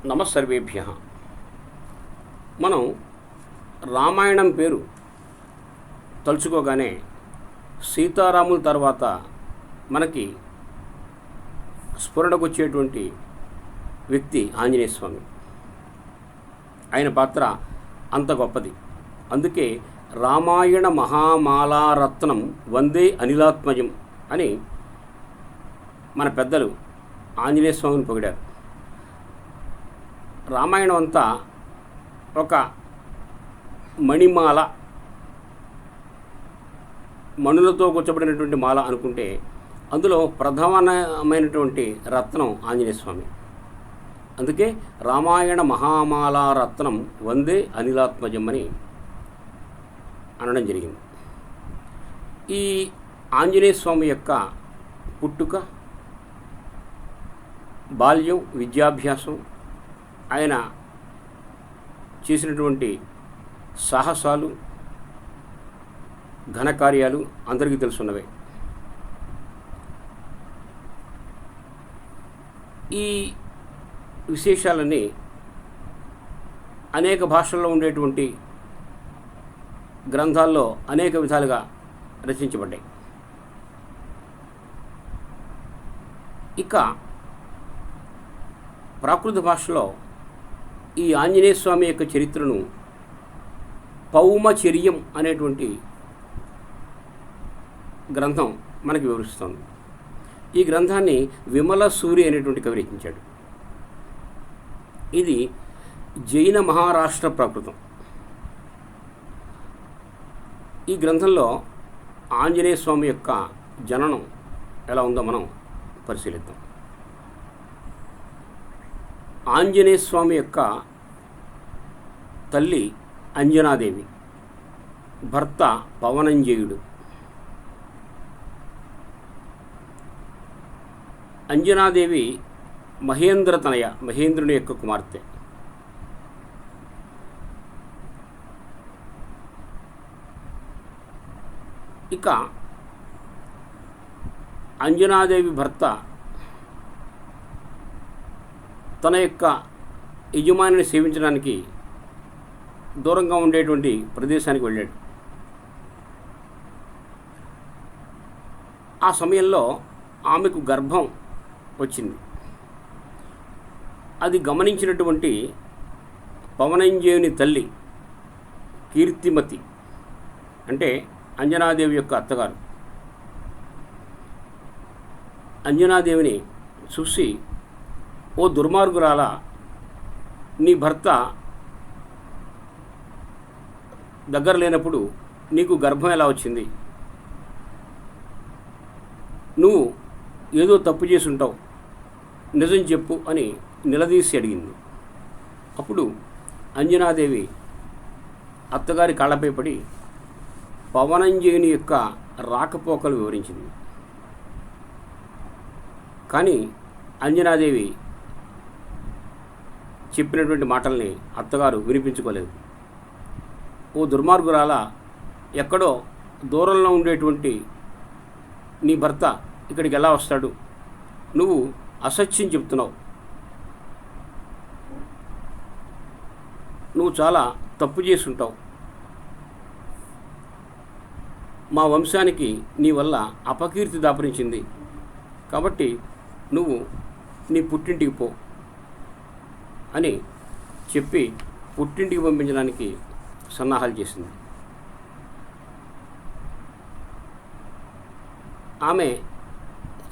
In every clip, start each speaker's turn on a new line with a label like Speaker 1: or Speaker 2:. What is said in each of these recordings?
Speaker 1: నమస్సర్వేభ్య. మనం రామాయణం పేరు తలుచుకోగానే సీతారాముల తర్వాత మనకి స్ఫురణకు వచ్చేటువంటి వ్యక్తి ఆంజనేయ స్వామి. ఆయన పాత్ర అంత గొప్పది. అందుకే రామాయణ మహామాలారత్నం వందే అనిలాత్మజం అని మన పెద్దలు ఆంజనేయ స్వామిని పొగిడారు. రామాయణం అంతా ఒక మణిమాల, మణులతో కూర్చబడినటువంటి మాల అనుకుంటే అందులో ప్రధానమైనటువంటి రత్నం ఆంజనేయ స్వామి. అందుకే రామాయణ మహామాల రత్నం వందే అనిలాత్మజం అని అనడం జరిగింది. ఈ ఆంజనేయ స్వామి యొక్క పుట్టుక, బాల్యం, విద్యాభ్యాసం, ఆయన చేసినటువంటి సాహసాలు, ఘనకార్యాలు అందరికీ తెలుసున్నవే. ఈ విశేషాలన్నీ అనేక భాషల్లో ఉండేటువంటి గ్రంథాల్లో అనేక విధాలుగా రచించబడ్డాయి. ఇక ప్రాకృత భాషలో ఈ ఆంజనేయ స్వామి యొక్క చరిత్రను పౌమచర్యం అనేటువంటి గ్రంథం మనకి వివరిస్తోంది. ఈ గ్రంథాన్ని విమల సూరి అనేటువంటి కవి రచించాడు. ఇది జైన మహారాష్ట్ర ప్రాకృతం. ఈ గ్రంథంలో ఆంజనేయ స్వామి యొక్క జననం ఎలా ఉందో మనం పరిశీలిద్దాం. ఆంజనేయ స్వామి యొక్క తల్లి అంజనాదేవి, భర్త పవనంజయుడు. అంజనాదేవి మహేంద్రతనయ, మహేంద్రుని యొక్క కుమార్తె. ఇక అంజనాదేవి భర్త తన యొక్క యజమానిని సేవించడానికి దూరంగా ఉండేటువంటి ప్రదేశానికి వెళ్ళాడు. ఆ సమయంలో ఆమెకు గర్భం వచ్చింది. అది గమనించినటువంటి పవనంజయుని తల్లి కీర్తిమతి, అంటే అంజనాదేవి యొక్క అత్తగారు, అంజనాదేవిని చూసి, ఓ దుర్మార్గురాలా, నీ భర్త దగ్గర లేనప్పుడు నీకు గర్భం ఎలా వచ్చింది? నువ్వు ఏదో తప్పు చేసి ఉంటావు, నిజం చెప్పు అని నిలదీసి అడిగింది. అప్పుడు అంజనాదేవి అత్తగారి కాళ్ళపై పడి పవనంజయుని యొక్క రాకపోకలు వివరించింది. కానీ అంజనాదేవి చెప్పినటువంటి మాటల్ని అత్తగారు వినిపించుకోలేదు. ఓ దుర్మార్గురాలా, ఎక్కడో దూరంలో ఉండేటువంటి నీ భర్త ఇక్కడికి ఎలా వస్తాడు? నువ్వు అసత్యం చెప్తున్నావు. నువ్వు చాలా తప్పు చేసి ఉంటావు. మా వంశానికి నీ వల్ల అపకీర్తి దాపరించింది. కాబట్టి నువ్వు నీ పుట్టింటికి పో అని చెప్పి పుట్టింటికి పంపించడానికి సన్నాహాలు చేసింది. ఆమె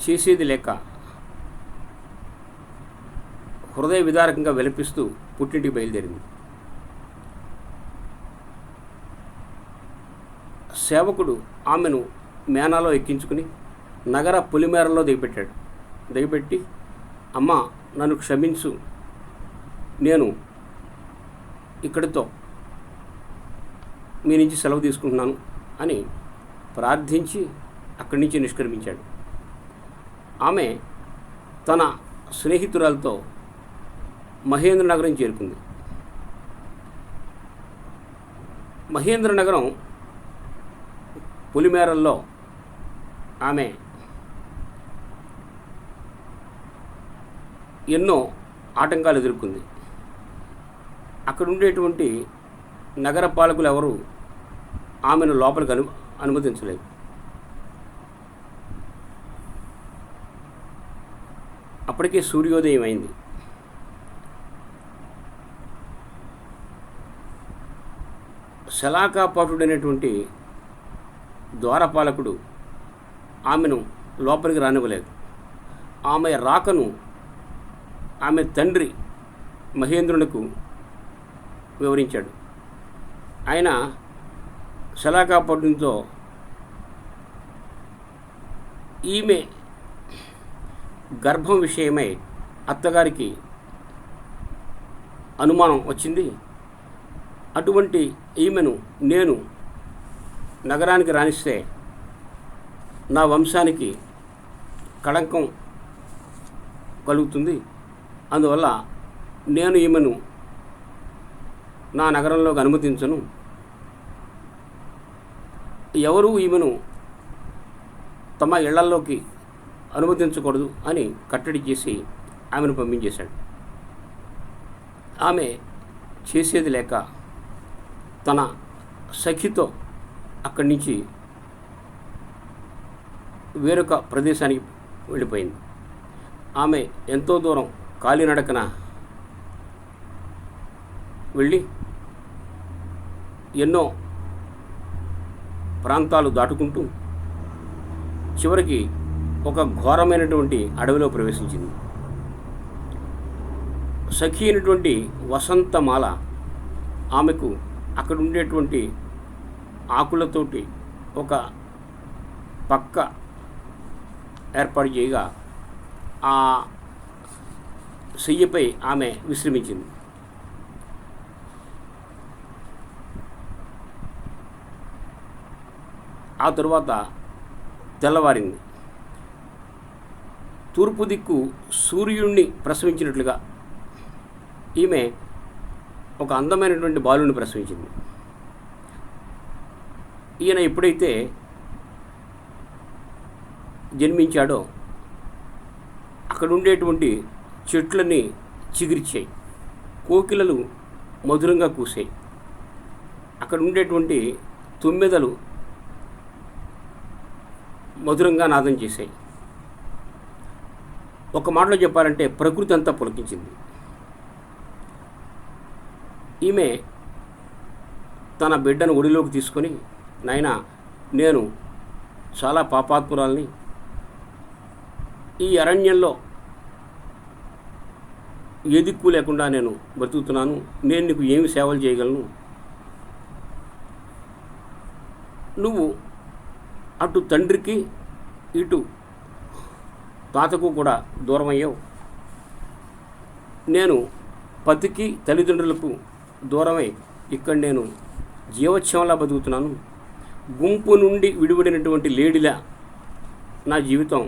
Speaker 1: చేసేది లేక హృదయ విదారకంగా విలపిస్తూ పుట్టింటికి బయలుదేరింది. సేవకుడు ఆమెను మేనాలో ఎక్కించుకుని నగర పొలిమేరలో దిగబెట్టి, అమ్మా, నన్ను క్షమించు, నేను ఇక్కడితో మీ నుంచి సెలవు తీసుకుంటున్నాను అని ప్రార్థించి అక్కడి నుంచి నిష్క్రమించాడు. ఆమె తన స్నేహితురాలతో మహేంద్రనగరం చేరుకుంది. మహేంద్రనగరం పొలిమేరల్లో ఆమె ఎన్నో ఆటంకాలు ఎదుర్కొంది. అక్కడ ఉండేటువంటి నగర పాలకులు ఎవరు ఆమెను లోపలికి అనుమతించలేదు. అప్పటికే సూర్యోదయం అయింది. శలాకాపాటుడైనటువంటి ద్వారపాలకుడు ఆమెను లోపలికి రానివ్వలేదు. ఆమె రాకను ఆమె తండ్రి మహేంద్రునికి వివరించాడు. ఆయన శలాకాపాటునితో ఈమె గర్భం విషయమై అత్తగారికి అనుమానం వచ్చింది. అటువంటి ఈమెను నేను నగరానికి రాణిస్తే నా వంశానికి కళంకం కలుగుతుంది. అందువల్ల నేను ఈమెను నా నగరంలోకి అనుమతించను. ఎవరూ ఈమెను తమ ఇళ్లల్లోకి అనుమతించకూడదు అని కట్టడి చేసి ఆమెను పంపించేశాడు. ఆమె చేసేది లేక తన సఖితో అక్కడి నుంచి వేరొక ప్రదేశానికి వెళ్ళిపోయింది. ఆమె ఎంతో దూరం కాలినడకన వెళ్ళి ఎన్నో ప్రాంతాలు దాటుకుంటూ చివరికి ఒక ఘోరమైనటువంటి అడవిలో ప్రవేశించింది. సఖి అయినటువంటి వసంతమాల ఆమెకు అక్కడ ఉండేటువంటి ఆకులతోటి ఒక పక్క ఏర్పాటు చేయగా ఆ శయ్యపై ఆమె విశ్రమించింది. ఆ తరువాత తెల్లవారింది. తూర్పు దిక్కు సూర్యుడిని ప్రసవించినట్లుగా ఈమె ఒక అందమైనటువంటి బాలుని ప్రసవించింది. ఈయన ఎప్పుడైతే జన్మించాడో అక్కడ ఉండేటువంటి చెట్లన్నీ చిగిరిచాయి, కోకిలలు మధురంగా కూసాయి, అక్కడ ఉండేటువంటి తుమ్మెదలు మధురంగా నాదం చేశాయి. ఒక మాటలో చెప్పాలంటే ప్రకృతి అంతా పులకించింది. ఈమె తన బిడ్డను ఒడిలోకి తీసుకొని, నాయనా నేను చాలా పాపాత్మురాల్ని, ఈ అరణ్యంలో ఏ దిక్కు లేకుండా నేను బ్రతుకుతున్నాను, నేను నీకు ఏమి సేవలు చేయగలను, నువ్వు అటు తండ్రికి ఇటు తాతకు కూడా దూరం అయ్యావు, నేను పతికి తల్లిదండ్రులకు దూరమై ఇక్కడ నేను జీవోత్సవంలా బతుకుతున్నాను, గుంపు నుండి విడిపడినటువంటి లేడిలా నా జీవితం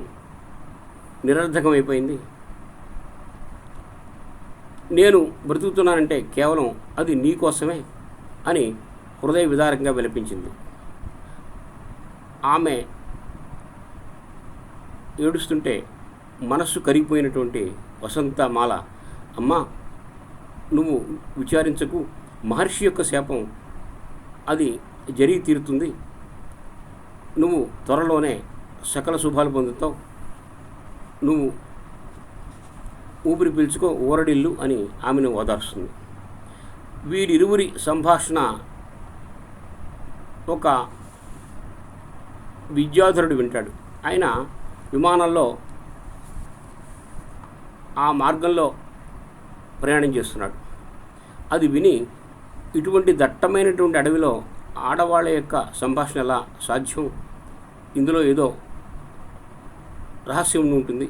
Speaker 1: నిరర్థకమైపోయింది, నేను బ్రతుకుతున్నానంటే కేవలం అది నీ కోసమే అని హృదయ విదారకంగా విలపించింది. ఆమె ఏడుస్తుంటే మనస్సు కరిగిపోయినటువంటి వసంతమాల, అమ్మా నువ్వు విచారించకు, మహర్షి యొక్క శాపం అది జరిగి తీరుతుంది, నువ్వు త్వరలోనే సకల శుభాలు పొందుతావు, నువ్వు ఊపిరి పీల్చుకో, ఊరడిల్లు అని ఆమెను ఓదార్స్తుంది. వీరిరువురి సంభాషణ ఒక విద్యాధరుడు వింటాడు. ఆయన విమానంలో ఆ మార్గంలో ప్రయాణం చేస్తున్నాడు. అది విని ఇటువంటి దట్టమైనటువంటి అడవిలో ఆడవాళ్ళ యొక్క సంభాషణ ఎలా సాధ్యం, ఇందులో ఏదో రహస్యం ఉంటుంది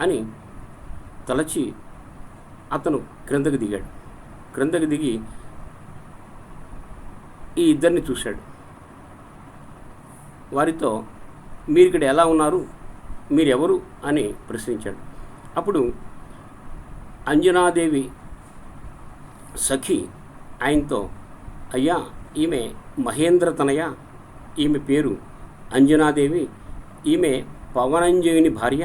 Speaker 1: అని తలచి అతను క్రిందకి దిగాడు. క్రిందకి దిగి ఈ ఇద్దరిని చూశాడు. వారితో మీరు ఇక్కడ ఎలా ఉన్నారు, మీరెవరు అని ప్రశ్నించాడు. అప్పుడు అంజనాదేవి సఖి ఆయనతో, అయ్యా ఈమె మహేంద్ర తనయ, ఈమె పేరు అంజనాదేవి, ఈమె పవనంజయుని భార్య,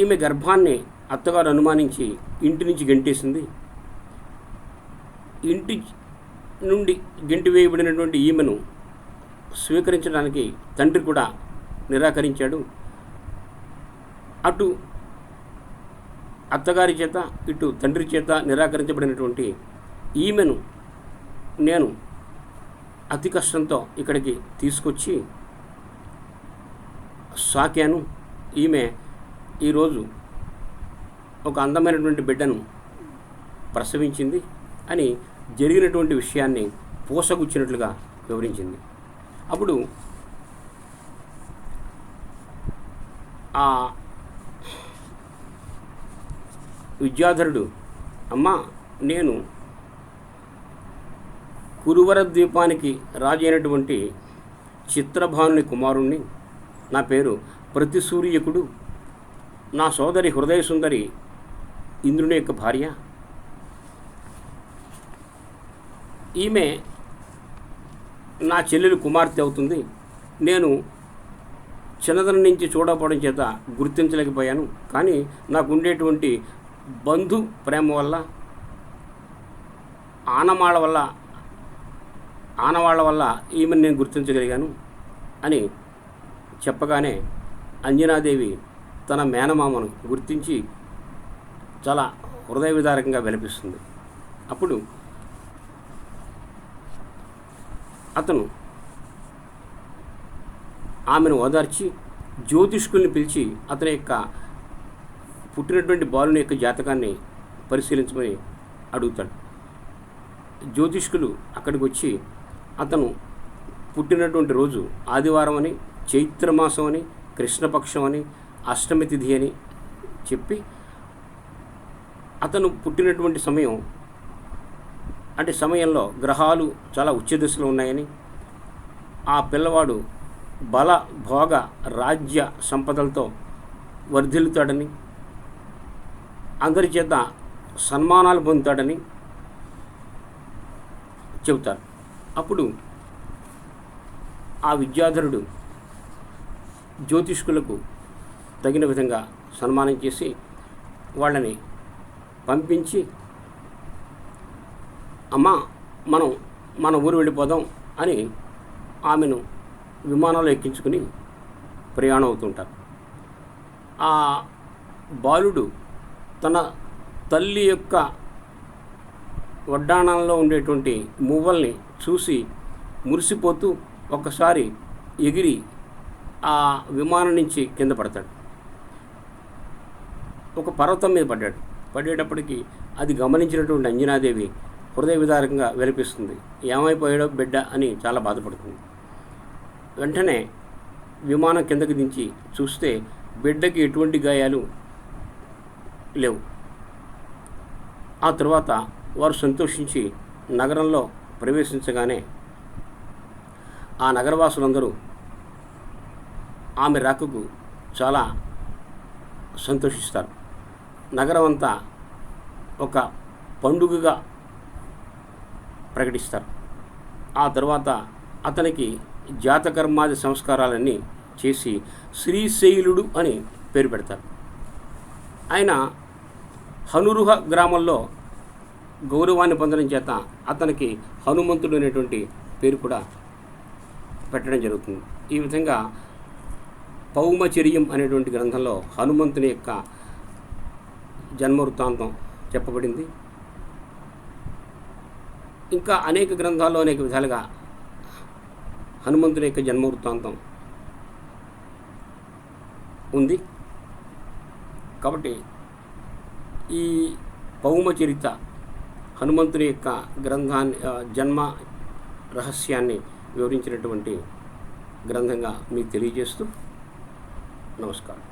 Speaker 1: ఈమె గర్భాన్ని అత్తగారు అనుమానించి ఇంటి నుంచి గెంటేసింది. ఇంటి నుండి గెంటి వేయబడినటువంటి ఈమెను స్వీకరించడానికి తండ్రి కూడా నిరాకరించాడు. అటు అత్తగారి చేత ఇటు తండ్రి చేత నిరాకరించబడినటువంటి ఈమెను నేను అతి కష్టంతో ఇక్కడికి తీసుకొచ్చి సాకాను. ఈమె ఈరోజు ఒక అందమైనటువంటి బిడ్డను ప్రసవించింది అని జరిగినటువంటి విషయాన్ని పూసగుచ్చినట్లుగా వివరించింది. అప్పుడు ఆ విద్యాధరుడు, అమ్మా, నేను కురువర ద్వీపానికి రాజు అయినటువంటి చిత్రభానుని కుమారుణ్ణి. నా పేరు ప్రతిసూర్యకుడు. నా సోదరి హృదయ సుందరి ఇంద్రుని యొక్క భార్య. ఈమె నా చెల్లెలు కుమార్తె అవుతుంది. నేను చిన్నతనం నుంచి చూడకపోవడం చేత గుర్తించలేకపోయాను. కానీ నాకు ఉండేటువంటి బంధు ప్రేమ వల్ల, ఆనవాళ్ళ వల్ల ఈమెను నేను గుర్తించగలిగాను అని చెప్పగానే అంజనాదేవి తన మేనమామను గుర్తించి చాలా హృదయ విదారకంగా విలపిస్తుంది. అప్పుడు అతను ఆమెను ఓదార్చి జ్యోతిష్కుల్ని పిలిచి అతని యొక్క పుట్టినటువంటి బాలుని యొక్క జాతకాన్ని పరిశీలించమని అడుగుతాడు. జ్యోతిష్కులు అక్కడికి వచ్చి అతను పుట్టినటువంటి రోజు ఆదివారం అని, చైత్రమాసం అని, కృష్ణపక్షం అని, అష్టమి తిథి అని చెప్పి అతను పుట్టినటువంటి సమయంలో గ్రహాలు చాలా ఉచ్చదశలో ఉన్నాయని, ఆ పిల్లవాడు బల భోగ రాజ్య సంపదలతో వర్ధిల్లుతాడని, అందరి చేత సన్మానాలు పొందుతాడని చెబుతారు. అప్పుడు ఆ విద్యాధరుడు జ్యోతిష్కులకు తగిన విధంగా సన్మానం చేసి వాళ్ళని పంపించి, అమ్మా, మనం మన ఊరు వెళ్ళిపోదాం అని ఆమెను విమానంలో ఎక్కించుకుని ప్రయాణం అవుతుంటారు. ఆ బాలుడు తన తల్లి యొక్క వడ్డాణంలో ఉండేటువంటి మువ్వల్ని చూసి మురిసిపోతూ ఒక్కసారి ఎగిరి ఆ విమానం నుంచి కింద పడతాడు. ఒక పర్వతం మీద పడేటప్పటికి అది గమనించినటువంటి అంజనాదేవి హృదయ విదారకంగా విలపిస్తుంది. ఏమైపోయాడో బిడ్డ అని చాలా బాధపడుతుంది. వెంటనే విమానం కిందకి దించి చూస్తే బిడ్డకి ఎటువంటి గాయాలు లేవు. ఆ తర్వాత వారు సంతోషించి నగరంలో ప్రవేశించగానే ఆ నగరవాసులందరూ ఆమె రాకకు చాలా సంతోషిస్తారు. నగరం అంతా ఒక పండుగగా ప్రకటిస్తారు. ఆ తర్వాత అతనికి జాతకర్మాది సంస్కారాలన్నీ చేసి శ్రీశైలుడు అని పేరు పెడతారు. ఆయన హనురుహ గ్రామంలో గౌరవాన్ని పొందడం చేత అతనికి హనుమంతుడు అనేటువంటి పేరు కూడా పెట్టడం జరుగుతుంది. ఈ విధంగా పౌమచర్యం అనేటువంటి గ్రంథంలో హనుమంతుని యొక్క జన్మ వృత్తాంతం చెప్పబడింది. ఇంకా అనేక గ్రంథాల్లో అనేక విధాలుగా హనుమంతుని యొక్క జన్మ వృత్తాంతం ఉంది. కాబట్టి ఈ పౌమచరిత హనుమంతుని యొక్క గ్రంథాన్ని జన్మ రహస్యాన్ని వివరించినటువంటి గ్రంథంగా మీకు తెలియజేస్తూ నమస్కారం.